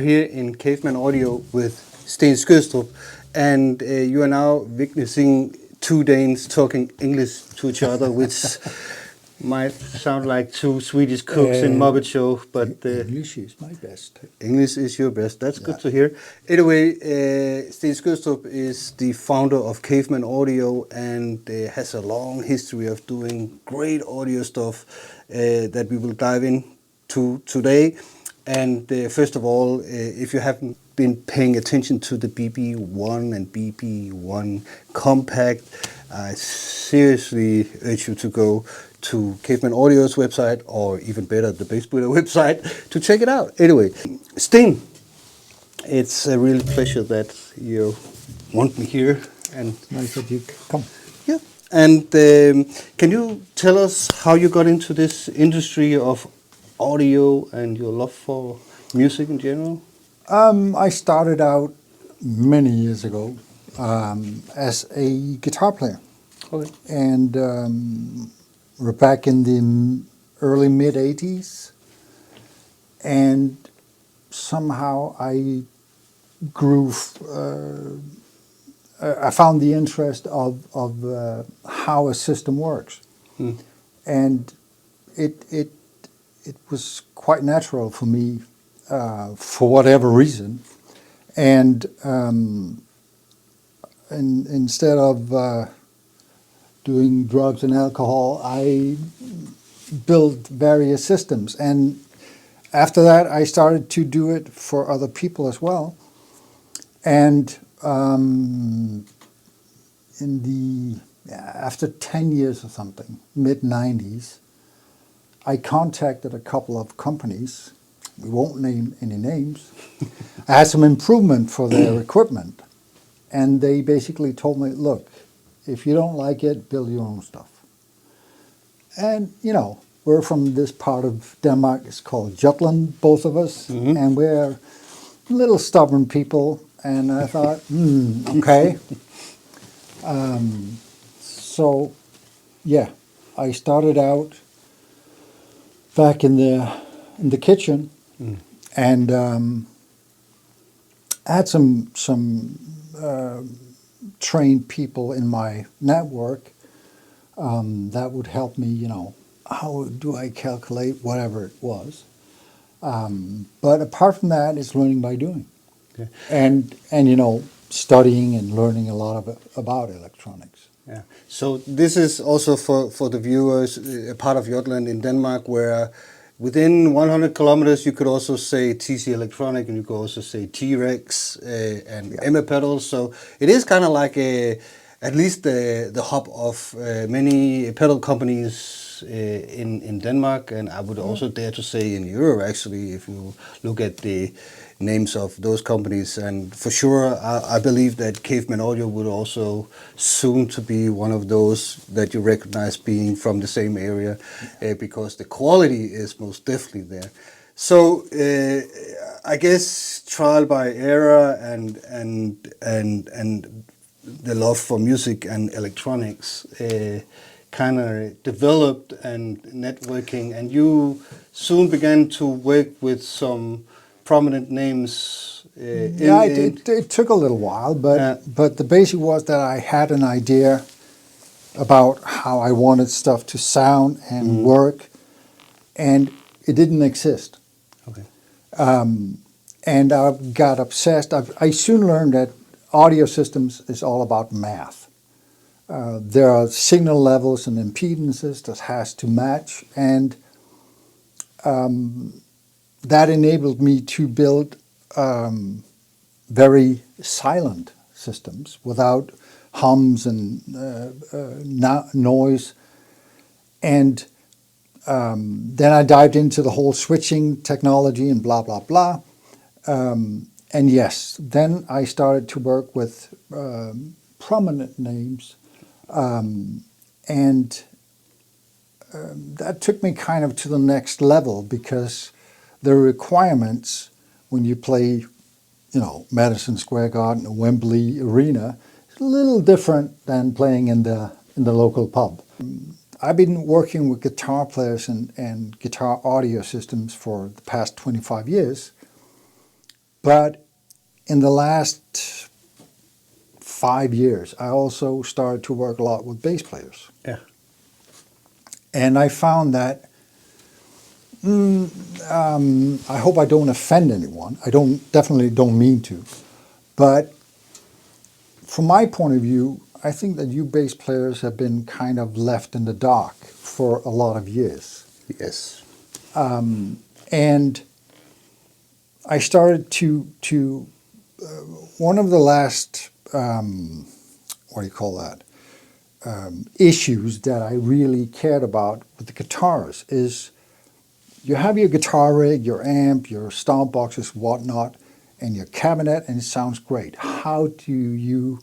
are here in Caveman Audio with Steen Skrydstrup, and you are now witnessing two Danes talking English to each other, which might sound like two Swedish cooks in Muppet Show, but English is my best. English is your best. That's good to hear. Anyway, Steen Skrydstrup is the founder of Caveman Audio and has a long history of doing great audio stuff that we will dive into today. And first of all, if you haven't been paying attention to the BP1 and BP1 Compact, I seriously urge you to go to Caveman Audio's website, or even better, the Bass Builder website, to check it out. Anyway, Steen, it's a real pleasure that you want me here. And nice that you come. Yeah. And can you tell us how you got into this industry of audio and your love for music in general? I started out many years ago as a guitar player. Okay. And we're back in the early mid-'80s. And somehow I grew, I found the interest of how a system works. And it was quite natural for me, for whatever reason. And instead of doing drugs and alcohol, I built various systems. And after that, I started to do it for other people as well. And after 10 years or something, mid-'90s, I contacted a couple of companies. We won't name any names. I had some improvement for their equipment. And they basically told me, look, if you don't like it, build your own stuff. And, you know, we're from this part of Denmark. It's called Jutland, both of us. And we're little stubborn people. And I thought, okay. So, yeah, I started out back in the kitchen, and I had some trained people in my network that would help me, you know, how do I calculate whatever it was. But apart from that, it's learning by doing. Okay. And you know, studying and learning a lot about electronics. Yeah. So this is also for the viewers a part of Jutland in Denmark, where within 100 kilometers you could also say TC Electronic, and you could also say T-Rex and Emma pedals. So it is kind of like at least the hub of many pedal companies in Denmark, and I would also dare to say in Europe, actually, if you look at the names of those companies. And for sure, I believe that Caveman Audio would also soon to be one of those that you recognize being from the same area, because the quality is most definitely there. So I guess trial by error and the love for music and electronics kind of developed, and networking, and you soon began to work with some prominent names. It took a little while, but the basic was that I had an idea about how I wanted stuff to sound and work, and it didn't exist. Okay. And I got obsessed. I soon learned that audio systems is all about math. There are signal levels and impedances that has to match, and that enabled me to build very silent systems without hums and noise. And then I dived into the whole switching technology and blah, blah, blah. And yes, then I started to work with prominent names. And that took me kind of to the next level, because the requirements when you play, you know, Madison Square Garden or Wembley Arena is a little different than playing in the local pub. I've been working with guitar players and guitar audio systems for the past 25 years. But in the last 5 years, I also started to work a lot with bass players. Yeah. And I found that, I hope I don't offend anyone. I definitely don't mean to. But from my point of view, I think that you bass players have been kind of left in the dark for a lot of years. Yes. And I started to one of the last, what do you call that, issues that I really cared about with the guitars is you have your guitar rig, your amp, your stomp boxes, whatnot, and your cabinet, and it sounds great. How do you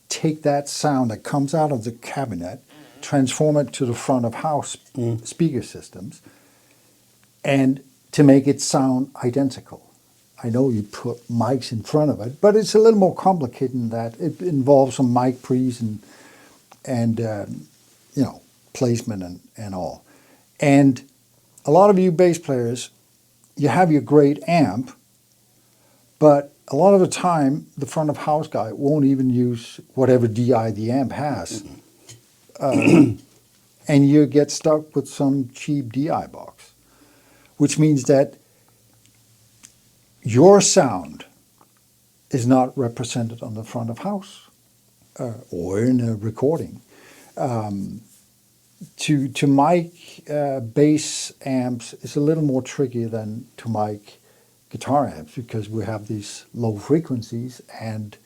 take that sound that comes out of the cabinet, transform it to the front of house speaker systems, and to make it sound identical? I know you put mics in front of it, but it's a little more complicated than that. It involves some mic pre's and placement and all. And a lot of you bass players, you have your great amp, but a lot of the time, the front of house guy won't even use whatever DI the amp has. And you get stuck with some cheap DI box, which means that your sound is not represented on the front of house or in a recording. To mic bass amps is a little more tricky than to mic guitar amps because we have these low frequencies. And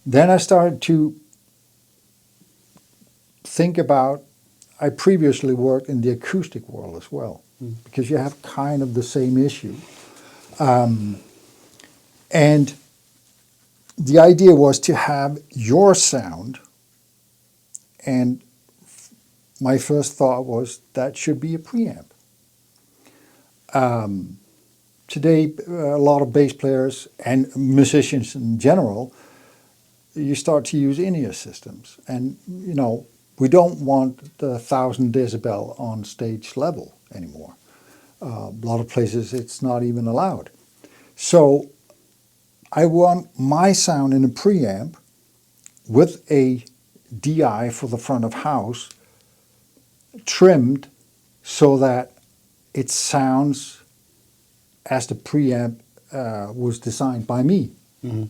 then I started to think about, I previously worked in the acoustic world as well, because you have kind of the same issue. And the idea was to have your sound, and my first thought was that should be a preamp. Today, a lot of bass players and musicians in general, you start to use in-ear systems. And, we don't want the 1,000 decibel on stage level anymore. A lot of places it's not even allowed. So I want my sound in a preamp with a DI for the front of house trimmed so that it sounds as the preamp was designed by me. Mm-hmm.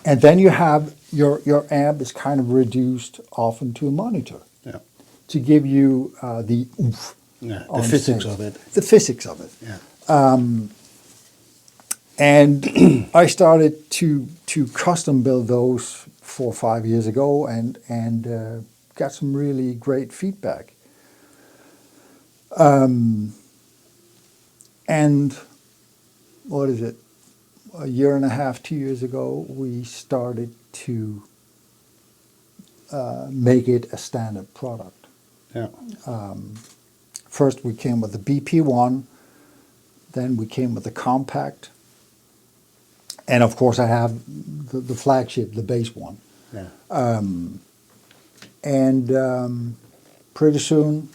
And then you have your amp is kind of reduced often to a monitor to give you the oomph. Yeah, the on physics stage. of it. The physics of it. Yeah. And I started to custom build those 4 or 5 years ago and got some really great feedback. And what is it? A year and a half, 2 years ago, we started to make it a standard product. Yeah. First, we came with the BP1, then we came with the Compact, and of course, I have the flagship, the bass one. Yeah. And pretty soon,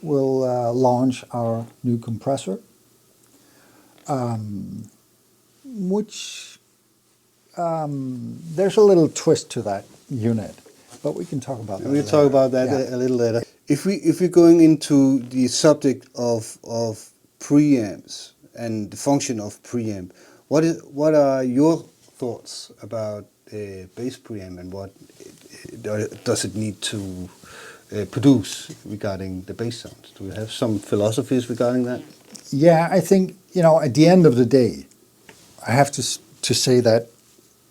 we'll launch our new compressor, which there's a little twist to that unit, but we can talk about that. We'll talk about that a little later. If we're going into the subject of preamps and the function of preamp, what are your thoughts about a bass preamp and what does it need to produce regarding the bass sounds? Do you have some philosophies regarding that? Yeah, I think, at the end of the day, I have to say that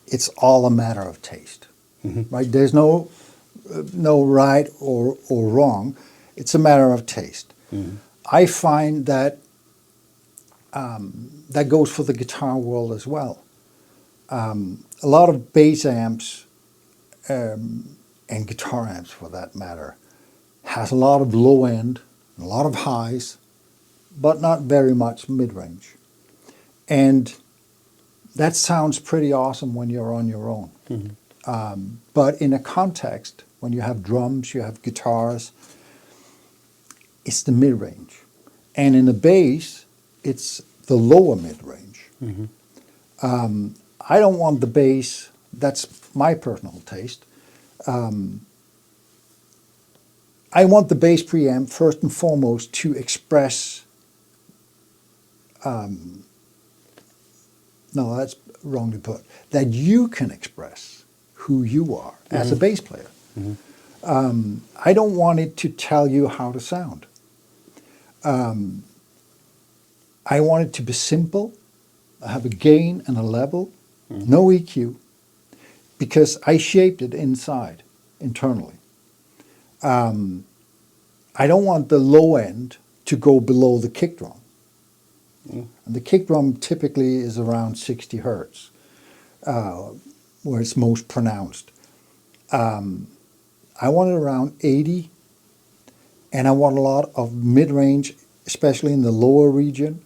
it's all a matter of taste, right? There's no right or wrong. It's a matter of taste. I find that that goes for the guitar world as well. A lot of bass amps and guitar amps, for that matter, has a lot of low end, a lot of highs, but not very much mid-range. And that sounds pretty awesome when you're on your own. But in a context, when you have drums, you have guitars, it's the mid-range. And in the bass, it's the lower mid-range. I don't want the bass, that's my personal taste. I want the bass preamp first and foremost to express, no, that's wrongly put, that you can express who you are as a bass player. I don't want it to tell you how to sound. I want it to be simple, have a gain and a level, no EQ, because I shaped it inside, internally. I don't want the low end to go below the kick drum. And the kick drum typically is around 60 hertz, where it's most pronounced. I want it around 80, and I want a lot of mid-range, especially in the lower region.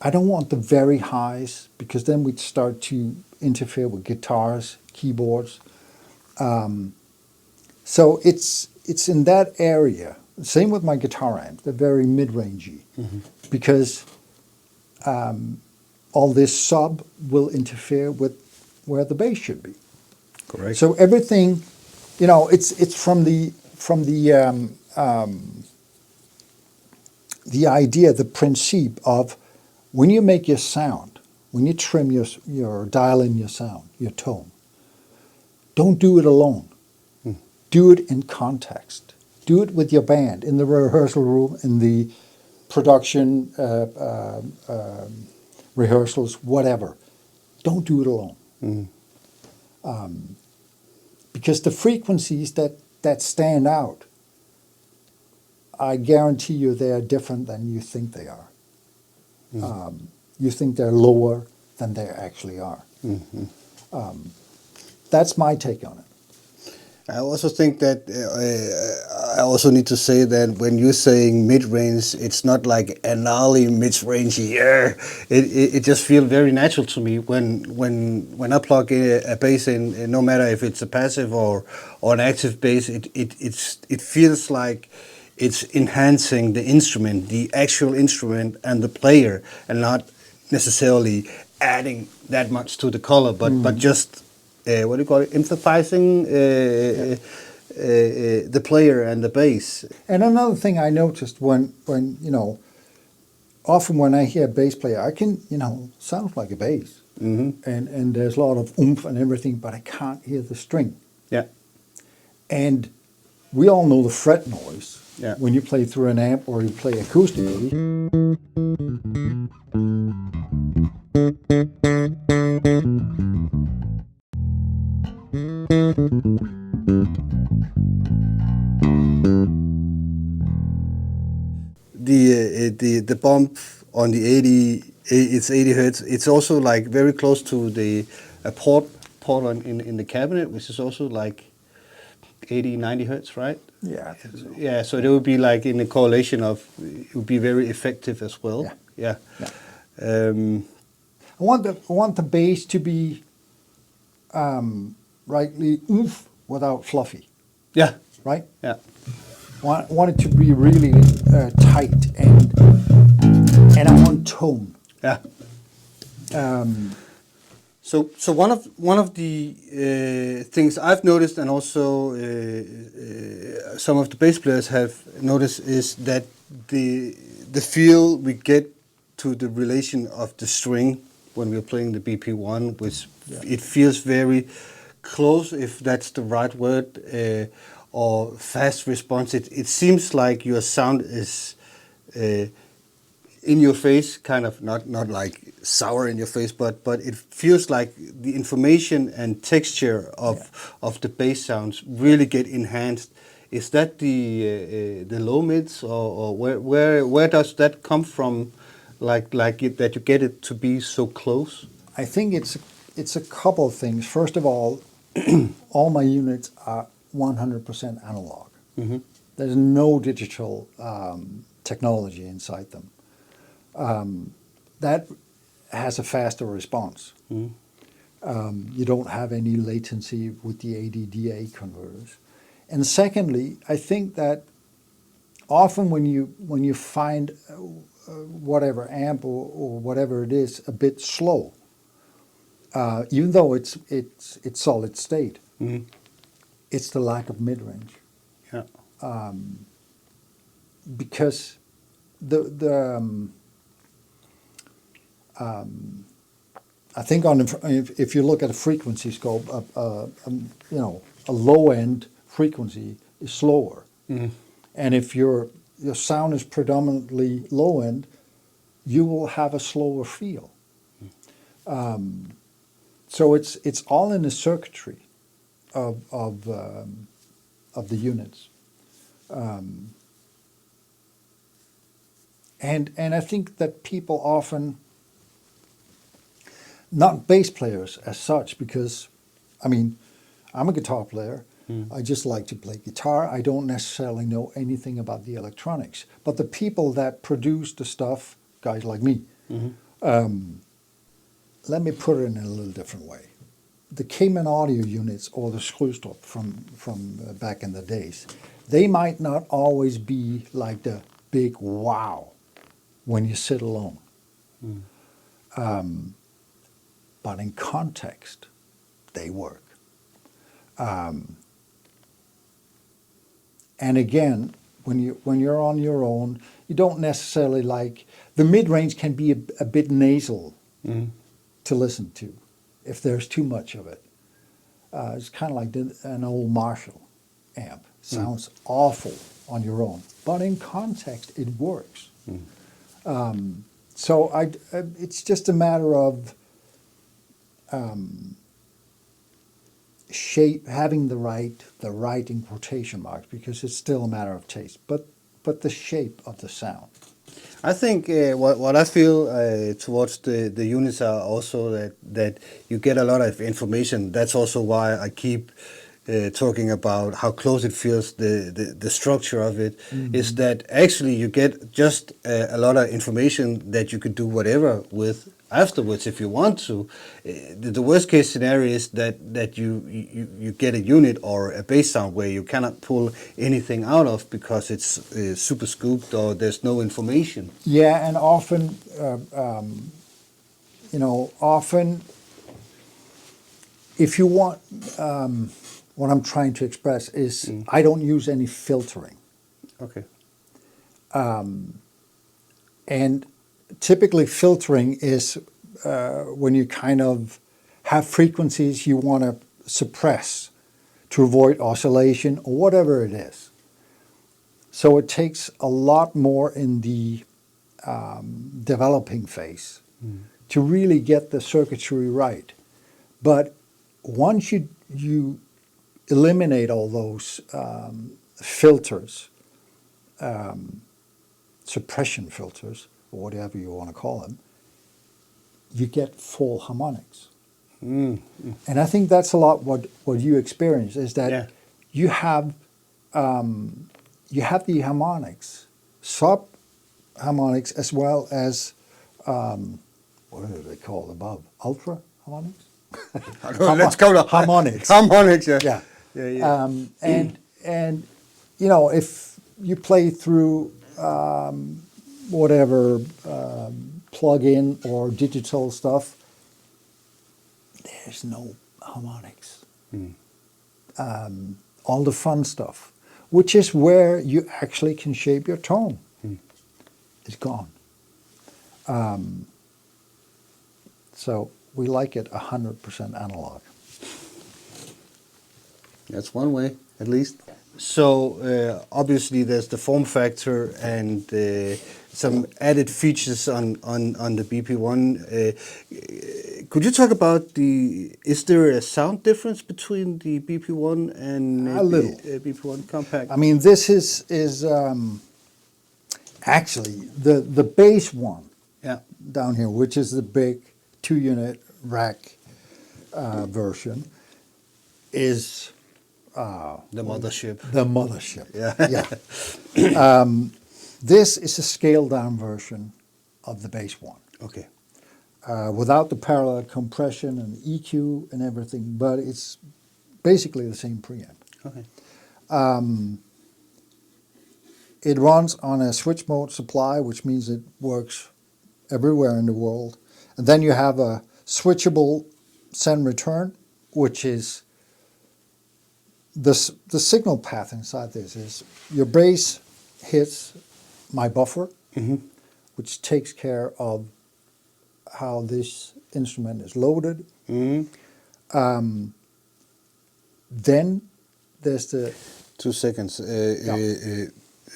I don't want the very highs, because then we'd start to interfere with guitars, keyboards. So it's in that area. Same with my guitar amp, they're very mid-rangey, because all this sub will interfere with where the bass should be. Correct. So everything, it's from the idea, the principle of when you make your sound, when you trim your dial in your sound, your tone, don't do it alone. Do it in context. Do it with your band, in the rehearsal room, in the production rehearsals, whatever. Don't do it alone. Because the frequencies that stand out, I guarantee you they are different than you think they are. You think they're lower than they actually are. That's my take on it. I also think that I also need to say that when you're saying mid-range, it's not like a gnarly mid-range. Yeah, it just feels very natural to me when I plug a bass in, no matter if it's a passive or an active bass. It feels like it's enhancing the instrument, the actual instrument, and the player, and not necessarily adding that much to the color, but just. What do you call it? Emphasizing the player and the bass. And another thing I noticed when often when I hear a bass player, I can sounds like a bass, and there's a lot of oomph and everything, but I can't hear the string. Yeah. And we all know the fret noise Yeah. when you play through an amp or you play acoustically. The bump on the 80 hertz. It's also like very close to the port in the cabinet, which is also like 80-90 hertz, right? Yeah, I think so. Yeah, so it would be like in a correlation of, it would be very effective as well. Yeah. Yeah. I want the bass to be rightly oomph without fluffy, Yeah. right? Yeah. Want it to be really tight and I want tone. Yeah. So one of the things I've noticed, and also some of the bass players have noticed, is that the feel we get to the relation of the string when we're playing the BP1, which it feels very close, if that's the right word, or fast response. It seems like your sound is in your face, kind of not like sour in your face, but it feels like the information and texture of the bass sounds really get enhanced. Is that the low mids, or where does that come from? That you get it to be so close? I think it's a couple of things. First of all my units are 100% analog. There's no digital technology inside them. That has a faster response. You don't have any latency with the ADDA converters. And secondly, I think that often when you find whatever amp or whatever it is a bit slow, even though it's solid state. Mhm. It's the lack of mid range, Yeah. because I think if you look at a frequency scope, a low end frequency is slower, and if your sound is predominantly low end, you will have a slower feel. So it's all in the circuitry of the units, and I think that people often, not bass players as such, because I mean, I'm a guitar player. I just like to play guitar. I don't necessarily know anything about the electronics, but the people that produce the stuff, guys like me, let me put it in a little different way. The Caveman audio units or the Skrydstrup from back in the days, they might not always be like the big wow when you sit alone. But in context, they work. And again, when you're on your own, you don't necessarily like the mid range can be a bit nasal to listen to if there's too much of it. It's kind of like an old Marshall amp. Sounds awful on your own, but in context, it works. So it's just a matter of shape, having the right in quotation marks, because it's still a matter of taste. But the shape of the sound. I think what I feel towards the units are also that you get a lot of information. That's also why I keep talking about how close it feels, the structure of it, is that actually you get just a lot of information that you could do whatever with afterwards if you want to. The worst case scenario is that you get a unit or a bass sound where you cannot pull anything out of because it's super scooped or there's no information. Yeah, and often, often, if you want, what I'm trying to express is I don't use any filtering. Okay. And typically filtering is when you kind of have frequencies you want to suppress to avoid oscillation or whatever it is. So it takes a lot more in the developing phase to really get the circuitry right. But once you eliminate all those filters, suppression filters, or whatever you want to call them, you get full harmonics. And I think that's a lot what you experience, is that you have the harmonics, sub harmonics, as well as what do they call above? Ultra harmonics? Let's go to harmonics. Harmonics, yeah. Yeah. Yeah. And if you play through whatever plug-in or digital stuff, there's no harmonics. All the fun stuff, which is where you actually can shape your tone, is gone. So we like it 100% analog. That's one way, at least. So obviously there's the form factor and some added features on the BP1. Could you talk about is there a sound difference between the BP1 and A little. BP1 Compact? I mean, this is actually the base one down here, which is the big 2-unit rack version, is The mothership. the mothership. Yeah. This is a scaled down version of the base one, Okay. without the parallel compression and EQ and everything, but it's basically the same preamp. Okay. it runs on a switch mode supply, which means it works everywhere in the world. And then you have a switchable send return, which is the signal path inside this is your base hits my buffer, which takes care of how this instrument is loaded. Then there's the 2 seconds. Yeah.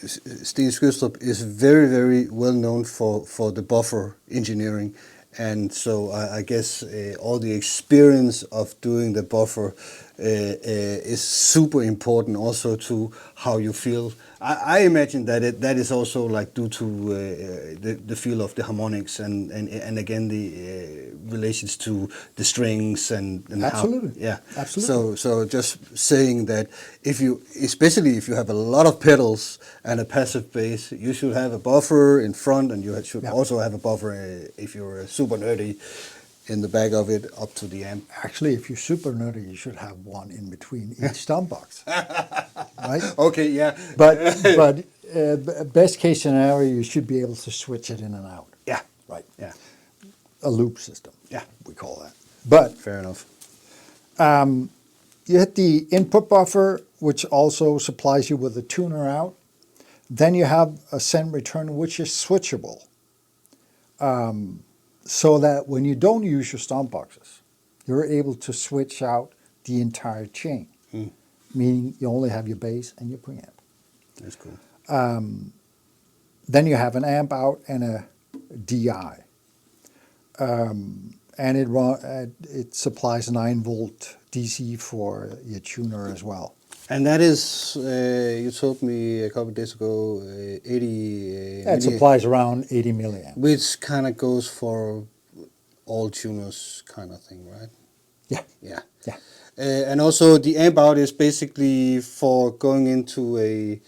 Steen Skrydstrup is very, very well known for the buffer engineering. And so I guess all the experience of doing the buffer is super important also to how you feel. I imagine that that is also like due to the feel of the harmonics and again the relations to the strings and Absolutely. how, yeah. Absolutely. So just saying that especially if you have a lot of pedals and a passive bass, you should have a buffer in front, and you should also have a buffer if you're super nerdy in the back of it up to the amp. Actually, if you're super nerdy, you should have one in between each stomp box, right? Okay, yeah. But best case scenario, you should be able to switch it in and out. Yeah. Right. Yeah. A loop system. Yeah. We call that. But Fair enough. you hit the input buffer, which also supplies you with a tuner out. Then you have a send return, which is switchable. So that when you don't use your stomp boxes, you're able to switch out the entire chain, meaning you only have your bass and your preamp. That's cool. Then you have an amp out and a DI, and it supplies 9-volt DC for your tuner as well. And that is, you told me a couple of days ago, 80... It supplies around 80 milliamps. which kind of goes for all tuners kind of thing, right? Yeah. Yeah. Yeah. And also the amp out is basically for going into a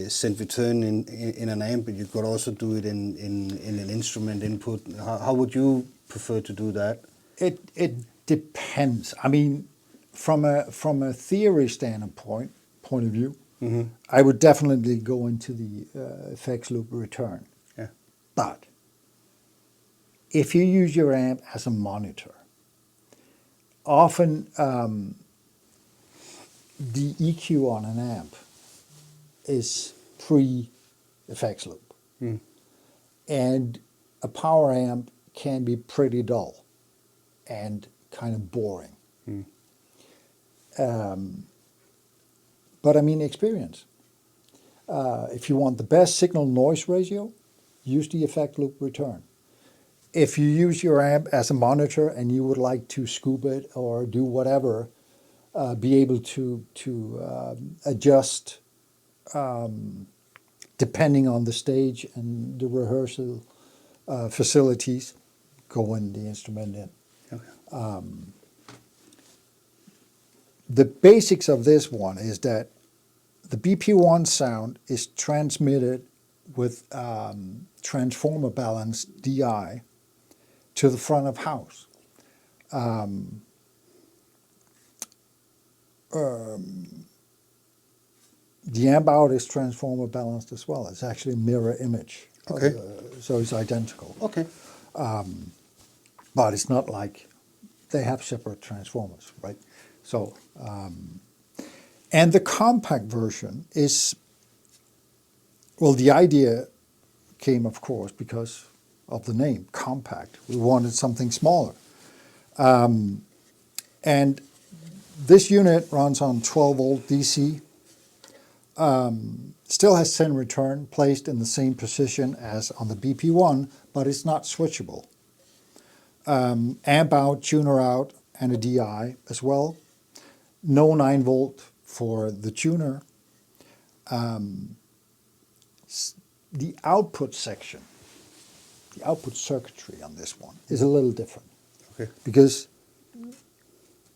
send return in an amp, but you could also do it in an instrument input. How would you prefer to do that? It depends. I mean, from a theory standpoint point of view, I would definitely go into the effects loop return. Yeah. But if you use your amp as a monitor, often the EQ on an amp is pre-effects loop. And a power amp can be pretty dull and kind of boring. But I mean experience. If you want the best signal noise ratio, use the effect loop return. If you use your amp as a monitor and you would like to scoop it or do whatever, be able to adjust depending on the stage and the rehearsal facilities, go in the instrument in. Okay. The basics of this one is that the BP1 sound is transmitted with transformer balanced DI to the front of house. The amp out is transformer balanced as well. It's actually a mirror image. Okay. So it's identical. Okay. But it's not like they have separate transformers, right? So, and the compact version is, well, the idea came, of course, because of the name, compact. We wanted something smaller. And this unit runs on 12-volt DC, still has send return placed in the same position as on the BP1, but it's not switchable. Amp out, tuner out, and a DI as well. No 9-volt for the tuner. The output section, the output circuitry on this one is a little different. Okay. Because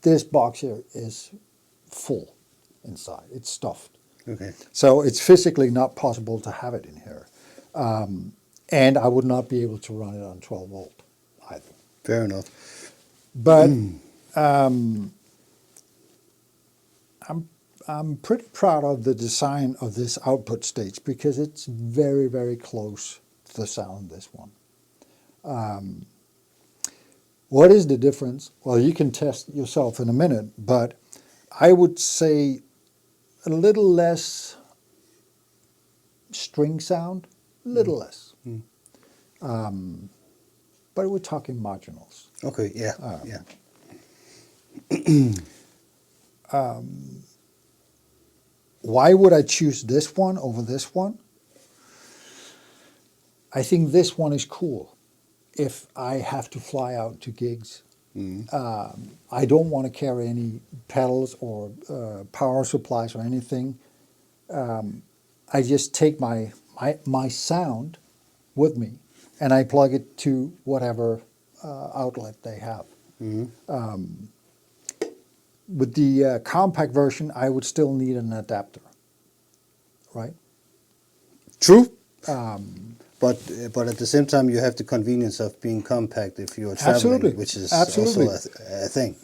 this box here is full inside. It's stuffed. Okay. So it's physically not possible to have it in here. And I would not be able to run it on 12 volt either. Fair enough. I'm pretty proud of the design of this output stage because it's very, very close to the sound, this one. What is the difference? Well, you can test yourself in a minute, but I would say a little less string sound, a little less. But we're talking marginals. Okay, yeah, yeah. Why would I choose this one over this one? I think this one is cool if I have to fly out to gigs. I don't want to carry any pedals or power supplies or anything. I just take my sound with me and I plug it to whatever outlet they have. With the compact version, I would still need an adapter, right? True. But at the same time, you have the convenience of being compact if you're traveling, Absolutely. which is Absolutely. also a thing.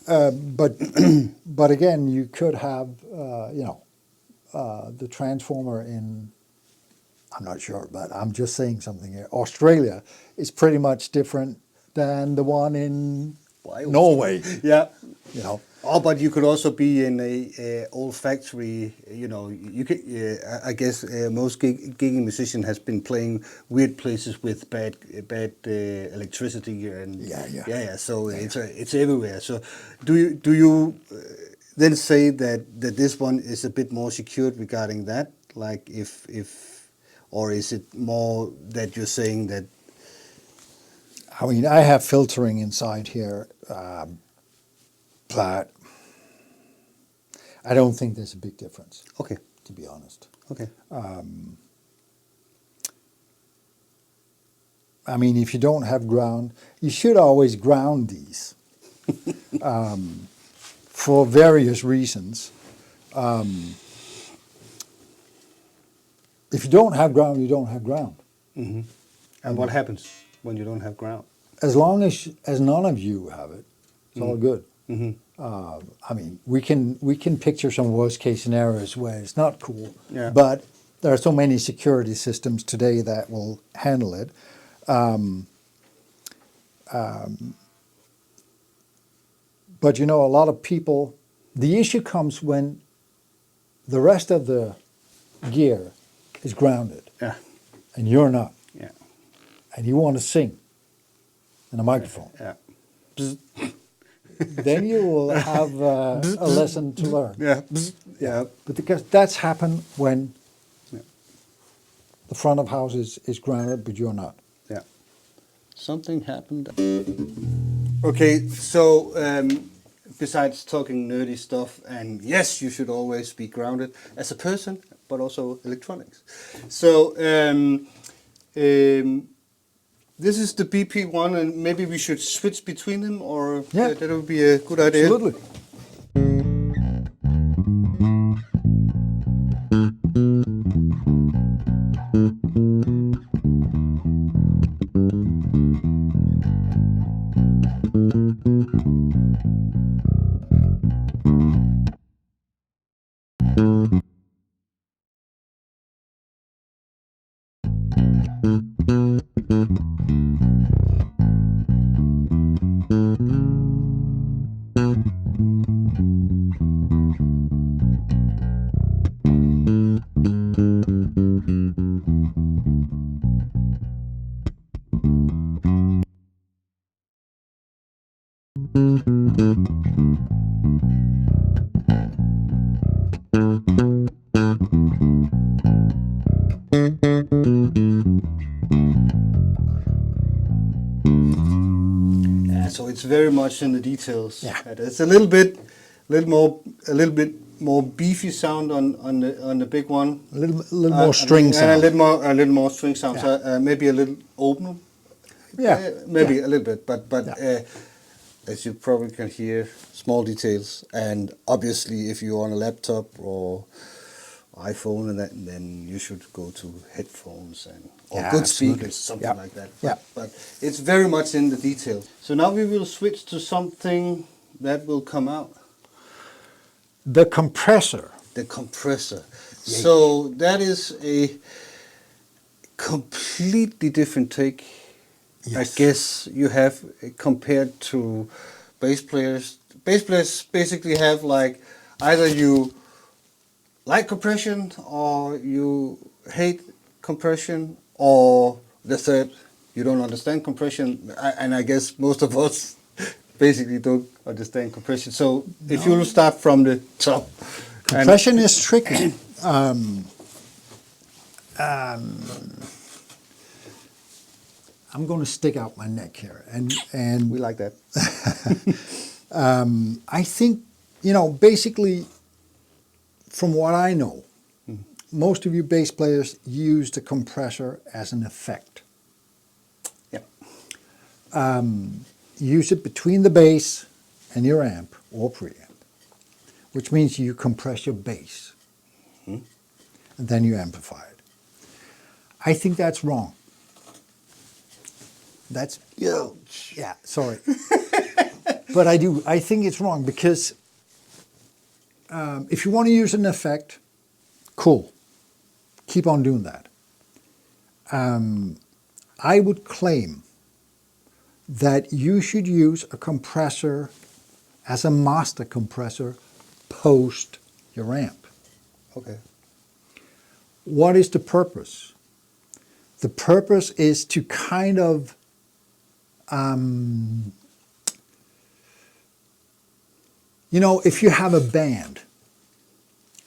But again, you could have the transformer in, I'm not sure, but I'm just saying something here. Australia is pretty much different than the one in Norway. Yeah. You know. Oh, but you could also be in a old factory. You know, you could. I guess most gigging musician has been playing weird places with bad electricity and yeah. So it's everywhere. So do you then say that this one is a bit more secured regarding that? Like if or is it more that you're saying that? I mean, I have filtering inside here, but I don't think there's a big difference. Okay. To be honest. Okay. I mean, if you don't have ground, you should always ground these for various reasons. If you don't have ground, you don't have ground. Mm-hmm. And what happens when you don't have ground? As long as none of you have it, it's all good. Mm-hmm. I mean, we can picture some worst case scenarios where it's not cool, Yeah. but there are so many security systems today that will handle it. But you know, a lot of people, the issue comes when the rest of the gear is grounded, Yeah. and you're not, Yeah. and you want to sing in a microphone. Yeah. Then you will have a lesson to learn. Yeah. Yeah. But because that's happened when the front of house is grounded, but you're not. Yeah. Something happened. Okay, so besides talking nerdy stuff, and yes, you should always be grounded as a person, but also electronics. So this is the BP1, and maybe we should switch between them, or that would be a good idea. Absolutely. Yeah, so it's very much in the details. Yeah. It's a little bit more beefy sound on the big one. A little more string and sound. a little more string sound. Yeah. So maybe a little opener. Yeah. Maybe a little bit, but as you probably can hear, small details. And obviously, if you're on a laptop or iPhone and that, then you should go to headphones or good absolutely. speakers, something Yeah. like that. Yeah. But it's very much in the detail. So now we will switch to something that will come out. The compressor the compressor. So that is a completely different take, I Yes. guess, you have compared to bass players. Bass players basically have like either you like compression or you hate compression, or the third, you don't understand compression. And I guess most of us basically don't understand compression. So if you'll start from the top. Compression is tricky. I'm going to stick out my neck here, and We like that. I think, basically, from what I know, most of you bass players use the compressor as an effect. Yeah. Use it between the bass and your amp or preamp, which means you compress your bass, and then you amplify it. I think that's wrong. That's yeah, sorry. But I think it's wrong because if you want to use an effect, cool. Keep on doing that. I would claim that you should use a compressor as a master compressor post your amp. Okay. What is the purpose? The purpose is to kind of if you have a band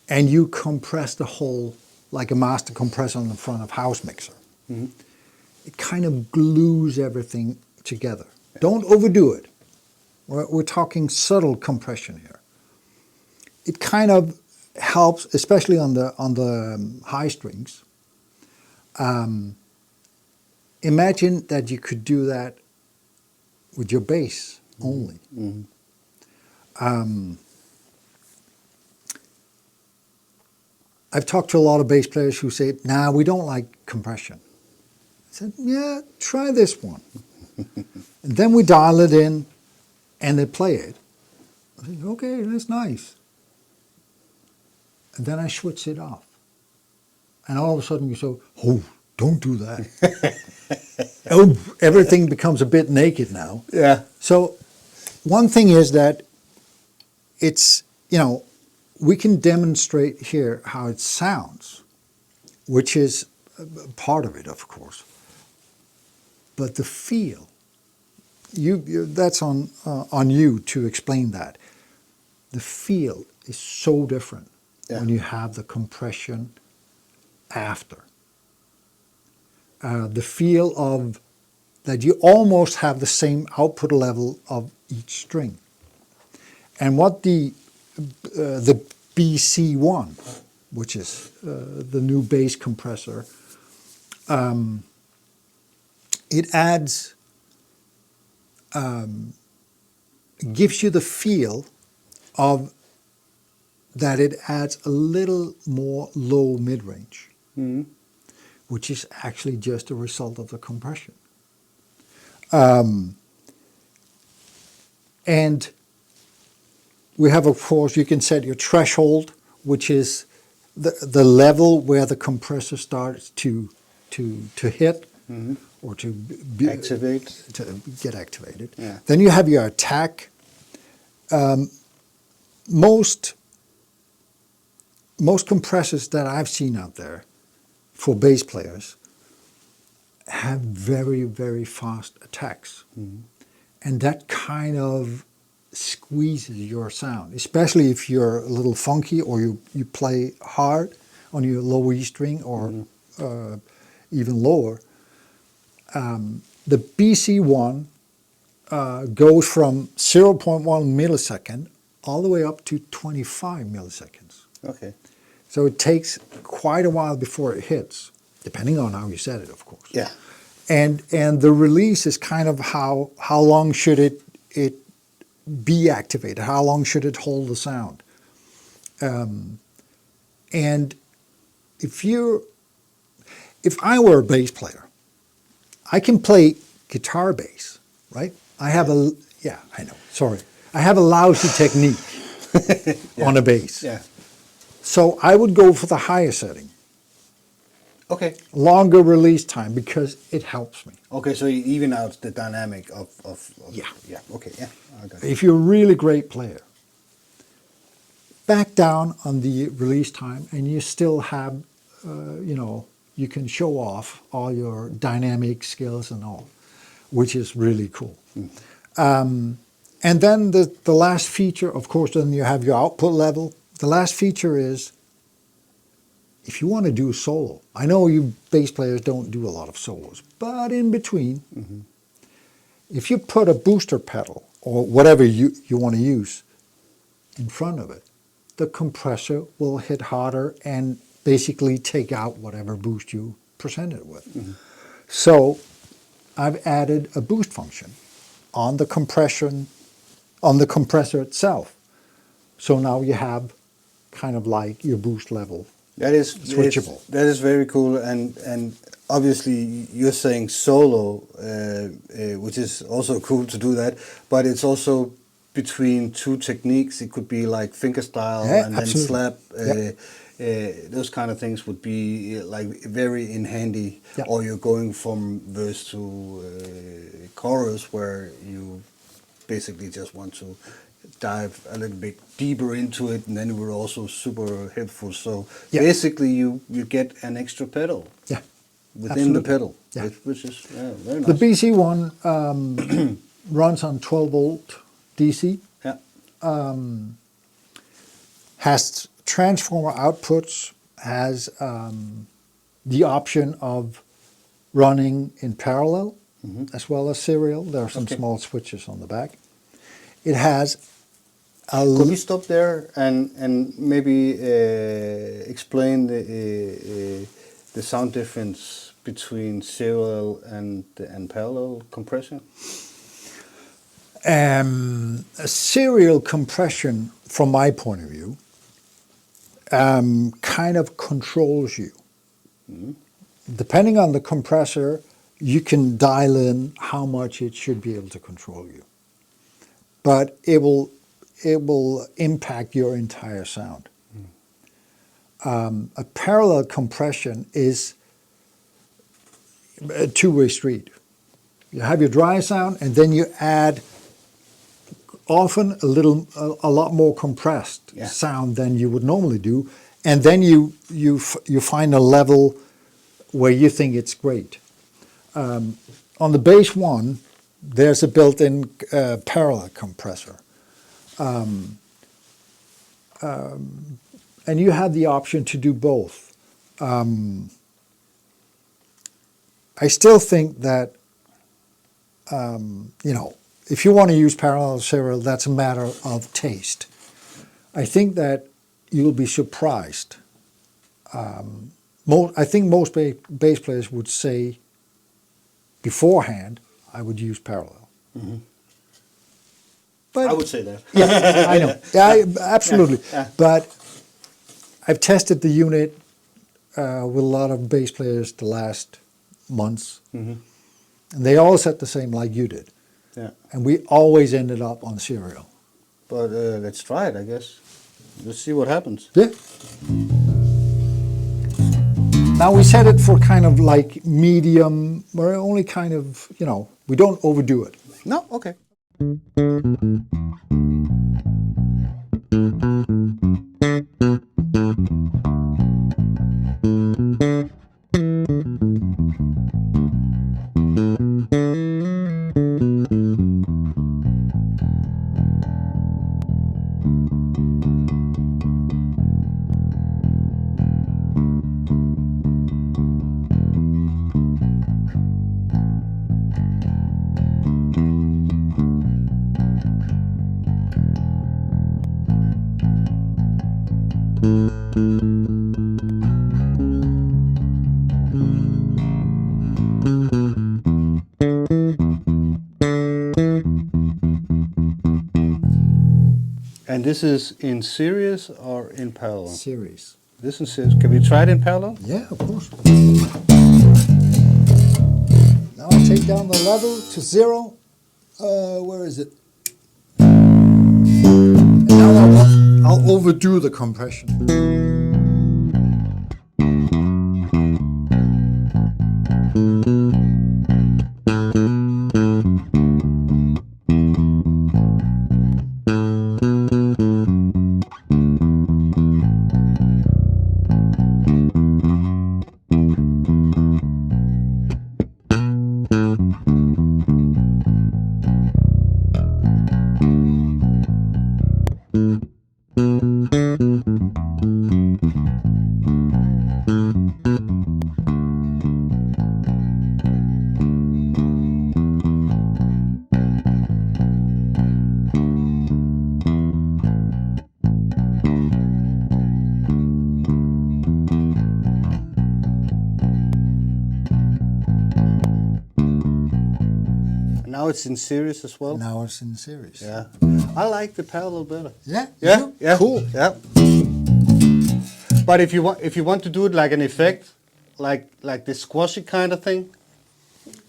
and you compress the whole like a master compressor on the front of house mixer, it kind of glues everything together. Yeah. Don't overdo it. We're talking subtle compression here. It kind of helps, especially on the high strings. Imagine that you could do that with your bass only. I've talked to a lot of bass players who say, "Nah, we don't like compression." I said, "Yeah, try this one." And then we dial it in, and they play it. I said, "Okay, that's nice." And then I switch it off, and all of a sudden you say, "Oh, don't do that." Oh, everything becomes a bit naked now. Yeah. So one thing is that it's, we can demonstrate here how it sounds, which is part of it, of course. But the feel, that's on you to explain that. The feel is so different when you have the compression after. The feel of that you almost have the same output level of each string. And what the BC1, which is the new bass compressor, it adds, gives you the feel of that it adds a little more low mid-range, which is actually just a result of the compression. And we have, of course, you can set your threshold, which is the level where the compressor starts to hit or to get activated. Yeah. Then you have your attack. Most compressors that I've seen out there for bass players have very, very fast attacks. And that kind of squeezes your sound, especially if you're a little funky or you play hard on your low E string or even lower. The BC1 goes from 0.1 millisecond all the way up to 25 milliseconds. Okay. So it takes quite a while before it hits, depending on how you set it, of course. Yeah. And the release is kind of how long should it be activated? How long should it hold the sound? And if I were a bass player, I can play guitar bass, right? I have I have a lousy technique on a bass. Yeah. So I would go for the higher setting, Okay. longer release time, because it helps me. Okay, so you even out the dynamic of Yeah. Yeah, okay, yeah. I got it. If you're a really great player, back down on the release time, and you still have, you can show off all your dynamic skills and all, which is really cool. And then the last feature, of course, then you have your output level. The last feature is, if you want to do solo, I know you bass players don't do a lot of solos, but in between, if you put a booster pedal or whatever you want to use in front of it, the compressor will hit harder and basically take out whatever boost you present it with. So I've added a boost function on the compressor itself. So now you have kind of like your boost level switchable. That is very cool, and obviously you're saying solo, which is also cool to do that, but it's also between two techniques. It could be like fingerstyle and then slap. Those kind of things would be like very in handy. Yeah. Or you're going from verse to chorus, where you basically just want to dive a little bit deeper into it, and then it will also super helpful. So basically you get an extra pedal within the pedal, which is very nice. The BC1 runs on 12 volt DC. Has transformer outputs, has the option of running in parallel as well as serial. There are some small switches on the back. It has a... Could we stop there and maybe explain the sound difference between serial and parallel compression? A serial compression, from my point of view, kind of controls you. Depending on the compressor, you can dial in how much it should be able to control you. But it will impact your entire sound. A parallel compression is a two-way street. You have your dry sound, and then you add often a lot more compressed sound than you would normally do, and then you find a level where you think it's great. On the bass one, there's a built-in parallel compressor, and you have the option to do both. I still think that if you want to use parallel or serial, that's a matter of taste. I think that you'll be surprised. I think most bass players would say beforehand, I would use parallel. But I would say that. Yeah, I know. Yeah, absolutely. Yeah. But I've tested the unit with a lot of bass players the last months, and they all said the same like you did. Yeah. And we always ended up on serial. But let's try it, I guess. Let's see what happens. Yeah. Now we set it for kind of like medium. We're only kind of, we don't overdo it. No? Okay. And this is in series or in parallel? Series. This is series. Can we try it in parallel? Yeah, of course. Now I'll take down the level to 0. Where is it? And now I'll overdo the compression. Now it's in series as well. Now it's in series. Yeah, I like the parallel better. Yeah. Yeah, you? yeah, Cool. Yeah. But if you want to do it like an effect, like the squashy kind of thing,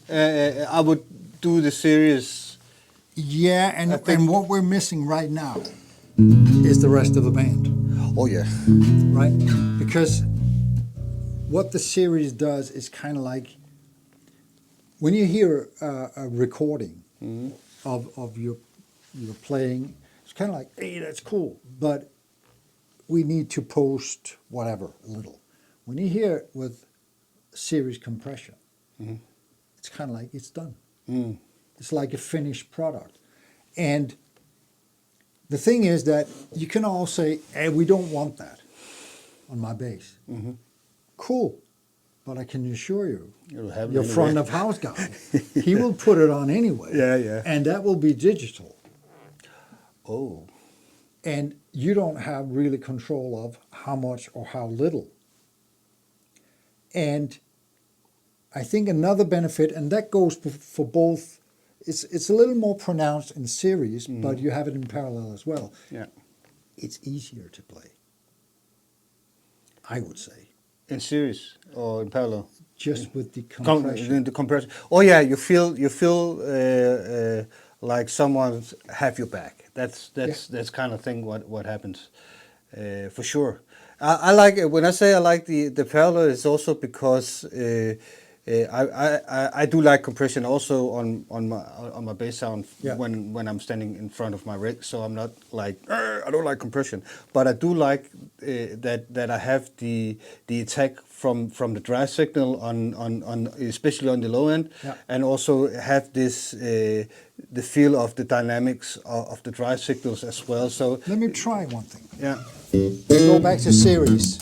I would do the series. Yeah, I think- and what we're missing right now is the rest of the band, Oh yeah. right? Because what the series does is kind of like when you hear a recording of your playing, it's kind of like, hey, that's cool, but we need to post whatever a little. When you hear it with series compression, it's kind of like it's done. It's like a finished product. And the thing is that you can all say, hey, we don't want that on my bass. Cool. But I can assure you, You'll have it your anyway. front of house guy, he will put it on anyway. Yeah, yeah. And that will be digital. Oh. And you don't have really control of how much or how little. And I think another benefit, and that goes for both, it's a little more pronounced in series, but you have it in parallel as well. Yeah. It's easier to play, I would say, In series or in parallel. just with the compression. The compression. Oh yeah, you feel like someone have your back. That's kind of thing what happens for sure. I like it when I say I like the parallel. It's also because I do like compression also on my bass sound when I'm standing in front of my rig. So I'm not like I don't like compression, but I do like that I have the attack from the drive signal on especially on the low end, and also have this the feel of the dynamics of the drive signals as well. So Let me try one thing. yeah. Go back to series.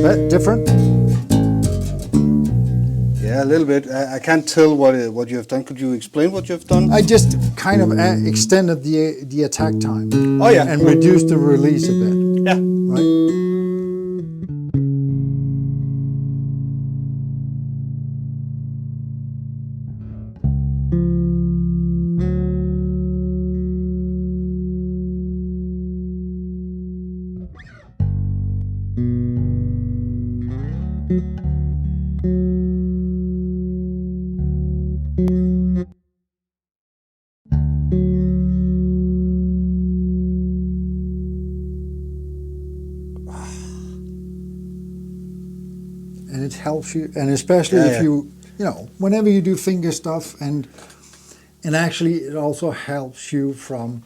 That different? Yeah, a little bit. I can't tell what you have done. Could you explain what you have done? I just kind of extended the attack time. Oh, yeah. And reduced the release a bit, Yeah. right? And it helps you, and especially Yeah, if yeah. you know, whenever you do finger stuff, and actually it also helps you from,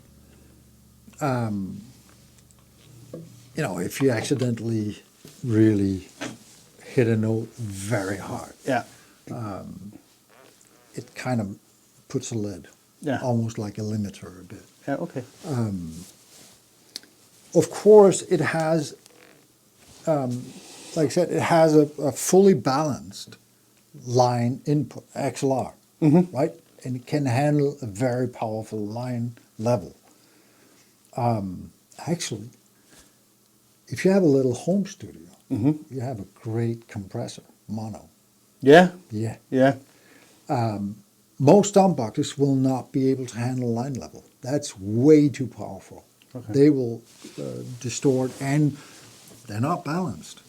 you know, if you accidentally really hit a note very hard, Yeah. it kind of puts a lid, Yeah. almost like a limiter a bit. Yeah. Okay. Of course, it has like I said, it has a fully balanced line input, XLR, right? And it can handle a very powerful line level. Actually, if you have a little home studio, you have a great compressor, mono. Yeah. Yeah. Yeah. Most dumbuckers will not be able to handle line level. That's way too powerful. Okay. They will distort, and they're not balanced.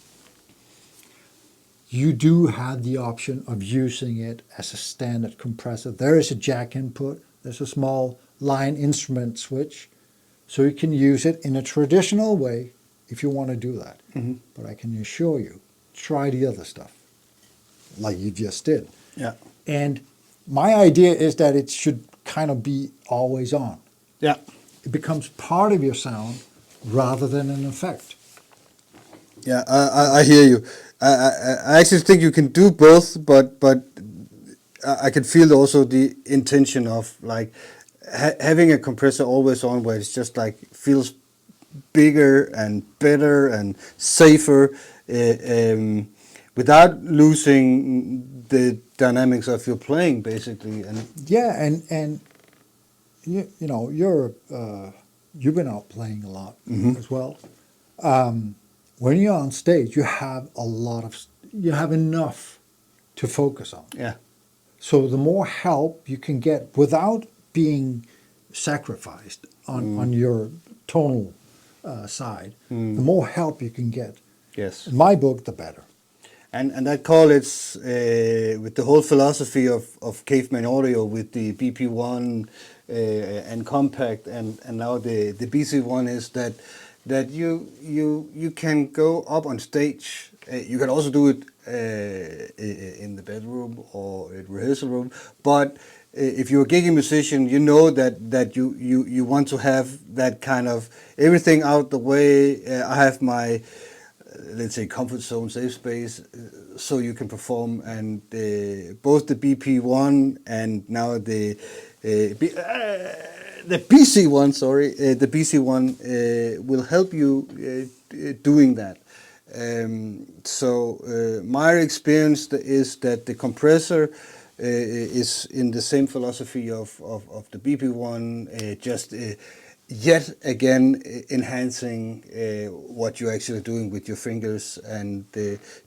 You do have the option of using it as a standard compressor. There is a jack input. There's a small line instrument switch. So you can use it in a traditional way if you want to do that. But I can assure you, try the other stuff, like you just did. Yeah. And my idea is that it should kind of be always on. Yeah. It becomes part of your sound rather than an effect. Yeah, I hear you. I actually think you can do both, but I can feel also the intention of like having a compressor always on, where it's just like feels bigger and better and safer, without losing the dynamics of your playing, basically. And Yeah, and you know, you've been out playing a lot as well. When you're on stage, you have you have enough to focus on. yeah, So the more help you can get without being sacrificed on your tonal side, the more help you can get. yes. In my book, the better. And that call it's with the whole philosophy of Caveman audio, with the BP1 and Compact, and now the BC1, is that you can go up on stage. You can also do it in the bedroom or in rehearsal room. But if you're a gigging musician, you know that you want to have that kind of everything out the way. I have my let's say comfort zone, safe space, so you can perform. And both the BP1 and now the BC1, sorry, the BC1 will help you doing that. So my experience is that the compressor is in the same philosophy of the BP1, just yet again enhancing what you're actually doing with your fingers, and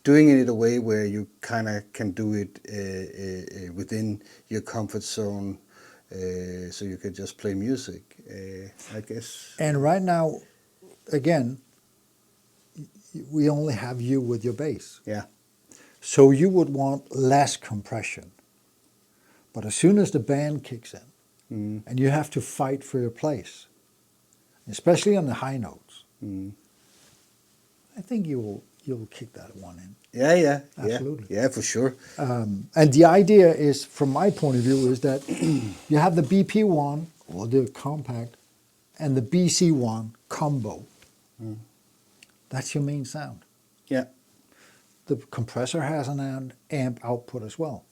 doing it in a way where you kind of can do it within your comfort zone, so you can just play music, I guess. And right now, again, we only have you with your bass. Yeah. So you would want less compression. But as soon as the band kicks in, and you have to fight for your place, especially on the high notes, I think you'll kick that one in. Yeah, Absolutely. yeah, for sure. And the idea is, from my point of view, is that you have the BP1 or the Compact and the BC1 combo. That's your main sound. Yeah. The compressor has an amp output as well.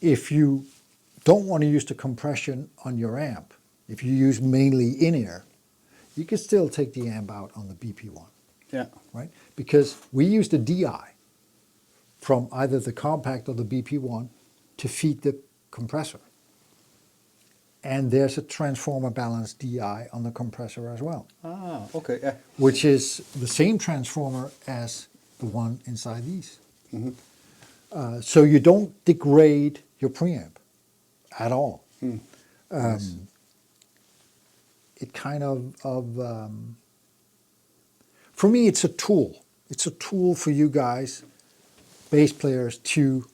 If you don't want to use the compression on your amp, if you use mainly in-ear, you can still take the amp out on the BP1. Yeah. Right? Because we use the DI from either the Compact or the BP1 to feed the compressor. And there's a transformer balanced DI on the compressor as well, Ah, okay, yeah. which is the same transformer as the one inside these. So you don't degrade your preamp at all. Nice. It kind of for me, it's a tool. It's a tool for you guys, bass players, to.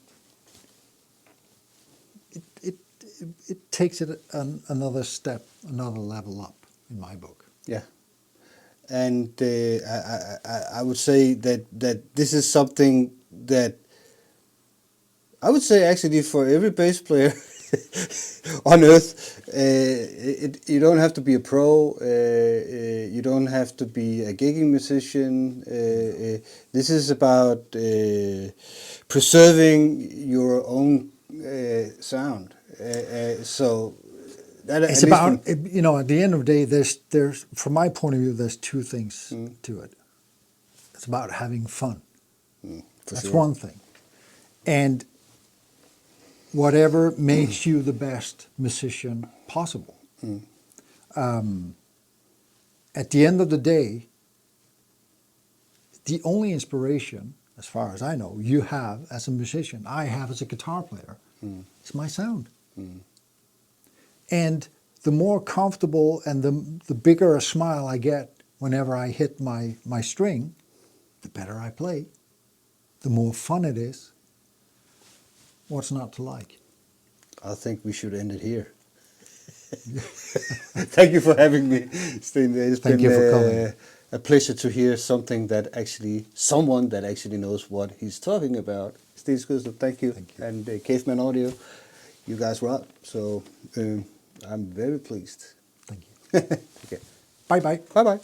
It takes it another step, another level up, in my book. Yeah. And I would say that this is something that I would say actually for every bass player on earth, you don't have to be a pro, you don't have to be a gigging musician. This is about preserving your own sound. So that It's about, you know, at the end of the day, there's from my point of view, there's two things to it. It's about having fun. For That's sure. one thing. And whatever makes you the best musician possible. At the end of the day, the only inspiration, as far as I know, you have as a musician, I have as a guitar player, is my sound. And the more comfortable and the bigger a smile I get whenever I hit my string, the better I play, the more fun it is. What's not to like? I think we should end it here. Thank you for having me, Steen. It's Thank been you for coming. a pleasure to hear someone that actually knows what he's talking about. Steen Skrydstrup, thank you. Thank you. And Caveman Audio, you guys rock. So I'm very pleased. Thank you. Okay. Bye-bye. Bye-bye.